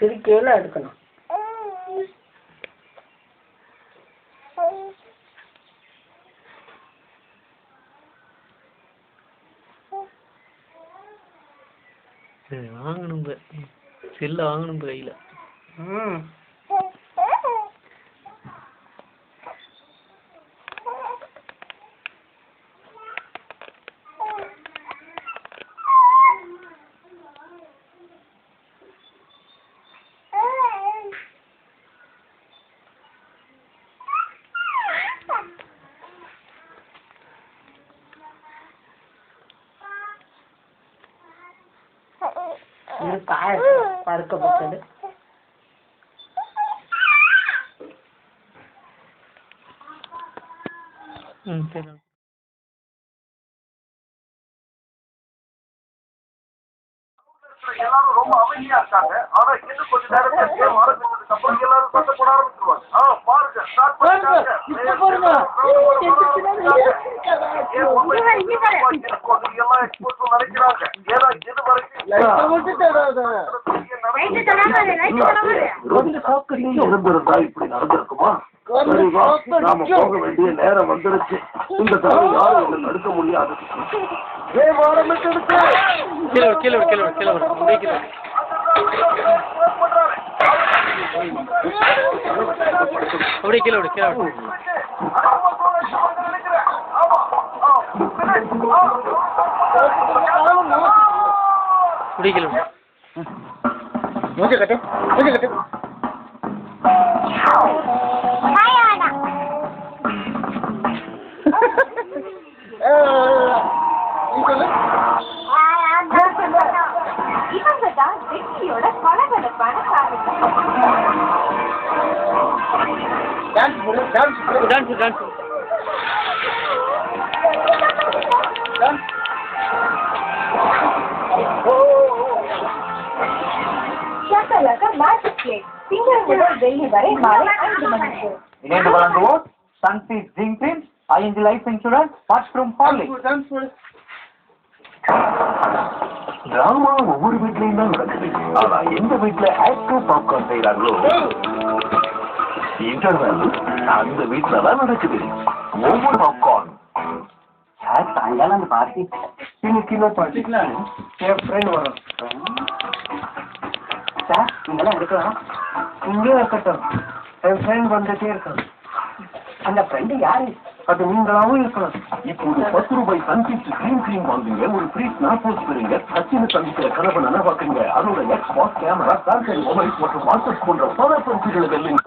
சிரிக்கையில எடுக்கணும். வாங்கணும் செல்ல வாங்கணும் கையில. படுக்கப்பட்டது எல்லாரும் ரொம்ப அமைதியா இருக்காங்க. ஆனா இன்னும் கொஞ்ச நேரத்துல கேம் ஆரம்பிச்சதுக்கு அப்புறம் எல்லாரும் சண்டை போட ஆரம்பிச்சிருவாங்க. பாருங்க ஸ்டார்ட் பண்ணிட்டாங்க. எல்லாம் எக்ஸ்போர்ட்ஸ் நினைக்கிறாங்க. ஏன்னா இது வரைக்கும் இருந்திருந்தா இப்படி நடந்திருக்குமா? நாம போக வேண்டிய நேரம் வந்துருச்சு. இந்த தடவை யாரும் எங்களை தடுக்க முடியாது. இணைந்து வழங்குவோம் சன்ஃபீஸ் ஜிங் prince ING life insurance washroom ஃபார்லிங். டிராமா ஒவ்வொரு வீட்லயும் தான் நடக்குது. ஆனா எந்த வீட்டுல ஆக்டிவ் பாப்கார்ன் செய்யறாங்களோ இன்டர்வெல் அந்த வீட்டுல தான் நடக்குது. ஒவ்வொரு பாப்கார்ன் அந்த பார்ட்டி இன்னைக்கு பார்ட்டிக்கலாம் என் ஃப்ரெண்ட் வரும் சார், இங்கெல்லாம் இருக்கலாம். இங்கே இருக்கட்டும். என் ஃப்ரெண்ட் வந்துட்டே இருக்கான். அந்த ஃப்ரெண்டு யாரு? அது நீங்களாவும் இருக்கலாம். இப்போது 10 ரூபாய் சன்ஃபீஸ் கிரீன் கிரீம் வாங்குங்க, ஒரு ஃப்ரீ ஸ்னாப் போஸ்ட் பெறுங்க. சச்சினை சந்திக்கிற கனவு நனவாக்குங்க. அதோட எக்ஸ்பாக்ஸ் கேமரா, சாம்சங் மொபைல்ஸ் மற்றும் வாட்ஸ்அப் போன்ற பல பரிசுகளை வெல்லுங்க.